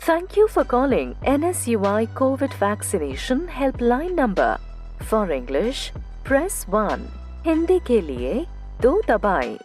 Thank you for calling NSUI COVID Vaccination Helpline number. For English, press 1. Hindi के लिए 2 दबाएं।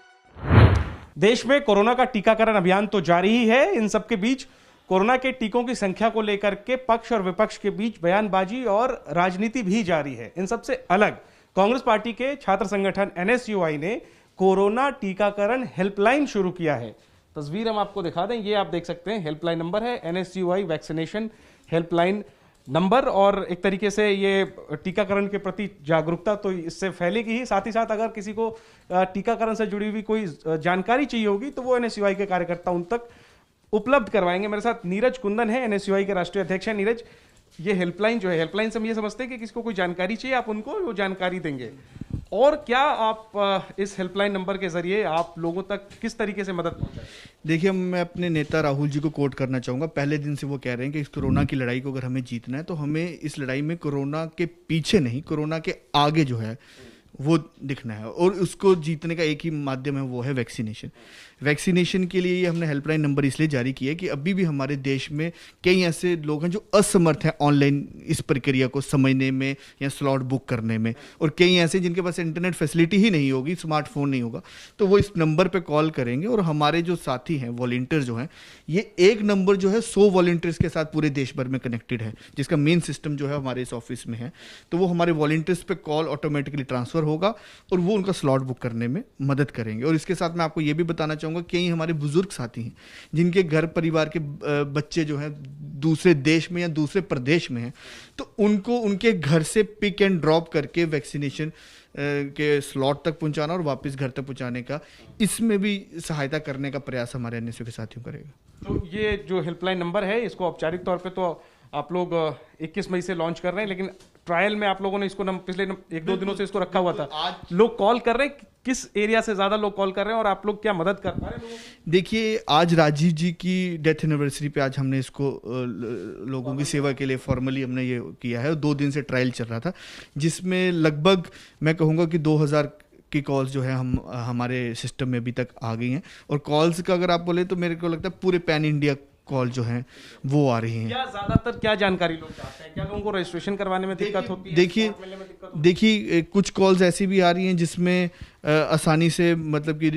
देश में कोरोना का टीकाकरण अभियान तो जारी ही है। इन सबके बीच कोरोना के टीकों की संख्या को लेकर के पक्ष और विपक्ष के बीच बयानबाजी और राजनीति भी जारी है। इन सबसे अलग कांग्रेस पार्टी के छात्र संगठन NSUI ने कोरोना टीकाकरण हेल्पलाइन शुरू किया है। तस्वीर हम आपको दिखा दें, ये आप देख सकते हैं, हेल्पलाइन नंबर है NSUI वैक्सीनेशन हेल्पलाइन नंबर। और एक तरीके से ये टीकाकरण के प्रति जागरूकता तो इससे फैलेगी ही, साथ ही साथ अगर किसी को टीकाकरण से जुड़ी हुई कोई जानकारी चाहिए होगी तो वो NSUI के कार्यकर्ता उन तक उपलब्ध करवाएंगे। मेरे साथ नीरज कुंदन है, NSUI के राष्ट्रीय अध्यक्ष हैं। नीरज, ये हेल्पलाइन जो है, हेल्पलाइन से हम ये समझते हैं कि किसी को कोई जानकारी चाहिए, आप उनको वो जानकारी देंगे। और क्या आप इस हेल्पलाइन नंबर के जरिए आप लोगों तक किस तरीके से मदद पहुंचाएं? देखिए, मैं अपने नेता राहुल जी को कोट करना चाहूँगा। पहले दिन से वो कह रहे हैं कि इस कोरोना की लड़ाई को अगर हमें जीतना है तो हमें इस लड़ाई में कोरोना के पीछे नहीं, कोरोना के आगे जो है वो दिखना है, और उसको जीतने का एक ही माध्यम है, वो है वैक्सीनेशन। वैक्सीनेशन के लिए ये हमने हेल्पलाइन नंबर इसलिए जारी किया है कि अभी भी हमारे देश में कई ऐसे लोग हैं जो असमर्थ हैं ऑनलाइन इस प्रक्रिया को समझने में या स्लॉट बुक करने में, और कई ऐसे जिनके पास इंटरनेट फैसिलिटी ही नहीं होगी, स्मार्टफोन नहीं होगा, तो वो इस नंबर पे कॉल करेंगे। और हमारे जो साथी हैं, वॉलंटियर जो हैं, ये एक नंबर जो है 100 वॉलंटियर्स के साथ पूरे देश भर में कनेक्टेड है, जिसका मेन सिस्टम जो है हमारे इस ऑफिस में है। तो वो हमारे वॉलंटियर्स पे कॉल ऑटोमेटिकली ट्रांसफर होगा और वो उनका स्लॉट बुक करने में मदद करेंगे। और इसके साथ मैं आपको ये भी बताना चाहूँगा, कई हमारे बुजुर्ग साथी हैं जिनके घर परिवार के बच्चे जो हैं दूसरे देश में या दूसरे प्रदेश में हैं, तो उनको उनके घर से पिक एंड ड्रॉप करके वैक्सीनेशन के स्लॉट तक पहुंचाना और वापस घर तक पहुंचाने का, इसमें भी सहायता करने का प्रयास हमारे NSUI के साथियों करेगा। तो ये जो हेल्पलाइन नंबर है, इसको औपचारिक तौर पे तो आप लोग 21 मई से लॉन्च कर रहे हैं, लेकिन ट्रायल में आप लोगों ने इसको पिछले 1-2 दिनों से इसको रखा हुआ था। आज लोग कॉल कर रहे हैं, किस एरिया से ज्यादा लोग कॉल कर रहे हैं और आप लोग क्या मदद कर पा रहे हैं लोगों की? देखिए, आज राजीव जी की डेथ एनिवर्सरी पे आज हमने इसको लोगों की सेवा के लिए फॉर्मली हमने ये किया है। 2 दिन से ट्रायल चल रहा था, जिसमें लगभग मैं कहूँगा कि 2000 की कॉल्स जो है हमारे सिस्टम में अभी तक आ गई हैं। और कॉल्स का अगर आप बोले तो मेरे को लगता है पूरे पैन इंडिया कॉल जो हैं वो आ रही हैं। क्या ज्यादातर क्या जानकारी लोग चाहते हैं? क्या लोगों को रजिस्ट्रेशन करवाने में दिक्कत होती है? देखिए कुछ कॉल्स ऐसी भी आ रही हैं जिसमें आसानी से मतलब कि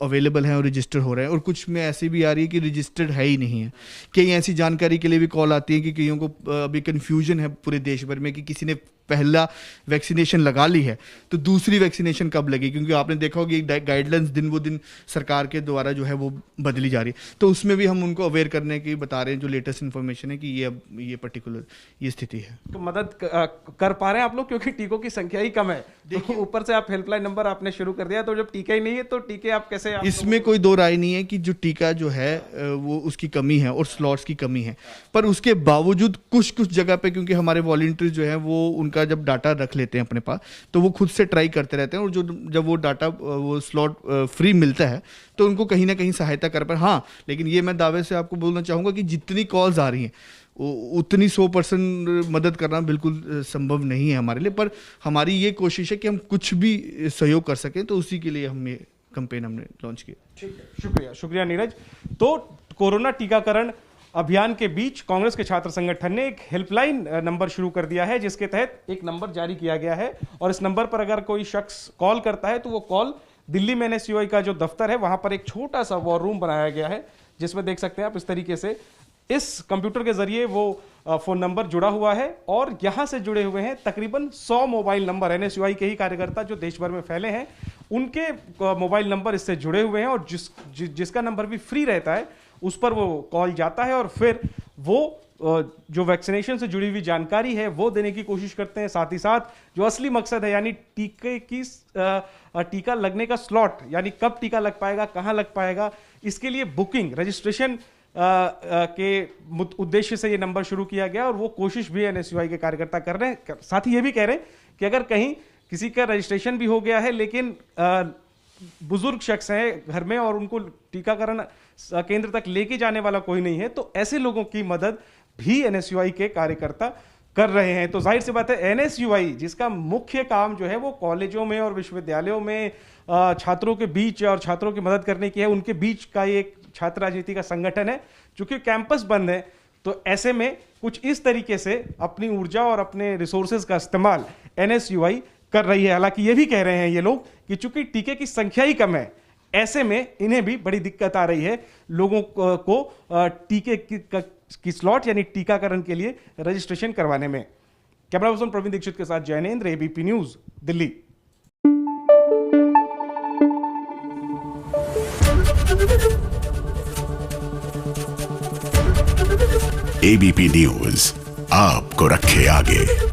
अवेलेबल हैं और रजिस्टर हो रहे हैं, और कुछ में ऐसी भी आ रही है कि रजिस्टर्ड है ही नहीं है। कई ऐसी जानकारी के लिए भी कॉल आती है कि कईयों को अभी कन्फ्यूजन है पूरे देश भर में कि किसी ने पहला वैक्सीनेशन लगा ली है तो दूसरी वैक्सीनेशन कब लगी, क्योंकि आपने देखा होगा गाइडलाइंस दिन ब दिन सरकार के द्वारा जो है वो बदली जा रही है। तो उसमें भी हम उनको अवेयर करने की बता रहे हैं, जो लेटेस्ट इन्फॉर्मेशन है कि ये पर्टिकुलर ये स्थिति है। तो मदद कर पा रहे हैं आप लोग, क्योंकि टीकों की संख्या ही कम है। देखिए, ऊपर से आप हेल्पलाइन नंबर आपने शुरू कर दिया, तो जब टीका ही नहीं है तो टीके आप कैसे? इसमें कोई दो राय नहीं है कि जो टीका जो है वो उसकी कमी है और स्लॉट्स की कमी है, पर उसके बावजूद कुछ जगह पे, क्योंकि हमारे वॉलंटियर्स जो है वो उनका जब डाटा रख लेते हैं अपने पास, तो वो खुद से ट्राई करते रहते हैं, और जब वो डाटा वो स्लॉट फ्री मिलता है तो उनको कहीं ना कहीं सहायता कर पाए। हाँ, लेकिन ये मैं दावे से आपको बोलना चाहूँगा कि जितनी कॉल्स आ रही हैं उतनी 100% मदद करना बिल्कुल संभव नहीं है हमारे लिए, पर हमारी ये कोशिश है कि हम कुछ भी सहयोग कर सकें, तो उसी के लिए हम ये कैंपेन हमने लॉन्च किया। ठीक है, शुक्रिया नीरज। तो कोरोना टीकाकरण अभियान के बीच कांग्रेस के छात्र संगठन ने एक हेल्पलाइन नंबर शुरू कर दिया है, जिसके तहत एक नंबर जारी किया गया है, और इस नंबर पर अगर कोई शख्स कॉल करता है तो वो कॉल दिल्ली में NSUI का जो दफ्तर है वहां पर एक छोटा सा वॉर रूम बनाया गया है, जिसमें देख सकते हैं आप इस तरीके से इस कंप्यूटर के जरिए वो फोन नंबर जुड़ा हुआ है, और यहां से जुड़े हुए हैं तकरीबन 100 मोबाइल नंबर। NSUI के ही कार्यकर्ता जो देश भर में फैले हैं, उनके मोबाइल नंबर इससे जुड़े हुए हैं, और जिसका नंबर भी फ्री रहता है उस पर वो कॉल जाता है, और फिर वो जो वैक्सीनेशन से जुड़ी हुई जानकारी है वो देने की कोशिश करते हैं। साथ ही साथ जो असली मकसद है, यानी टीका लगने का स्लॉट, यानी कब टीका लग पाएगा, कहां लग पाएगा, इसके लिए बुकिंग, रजिस्ट्रेशन के उद्देश्य से ये नंबर शुरू किया गया, और वो कोशिश भी NSUI के कार्यकर्ता कर रहे हैं। साथ ही ये भी कह रहे हैं कि अगर कहीं किसी का रजिस्ट्रेशन भी हो गया है लेकिन बुजुर्ग शख्स हैं घर में और उनको टीकाकरण केंद्र तक लेके जाने वाला कोई नहीं है, तो ऐसे लोगों की मदद भी NSUI के कार्यकर्ता कर रहे हैं। तो जाहिर सी बात है, NSUI जिसका मुख्य काम जो है वो कॉलेजों में और विश्वविद्यालयों में छात्रों के बीच और छात्रों की मदद करने की है, उनके बीच का एक छात्र राजनीति का संगठन है। चूंकि कैंपस बंद है तो ऐसे में कुछ इस तरीके से अपनी ऊर्जा और अपने रिसोर्सेज का इस्तेमाल NSUI कर रही है। हालांकि ये भी कह रहे हैं ये लोग कि चूंकि टीके की संख्या ही कम है, ऐसे में इन्हें भी बड़ी दिक्कत आ रही है लोगों को टीके की स्लॉट यानी टीकाकरण के लिए रजिस्ट्रेशन करवाने में। कैमरा पर्सन प्रवीण दीक्षित के साथ Jainendra, ABP news, Delhi. ABP news आपको रखे आगे।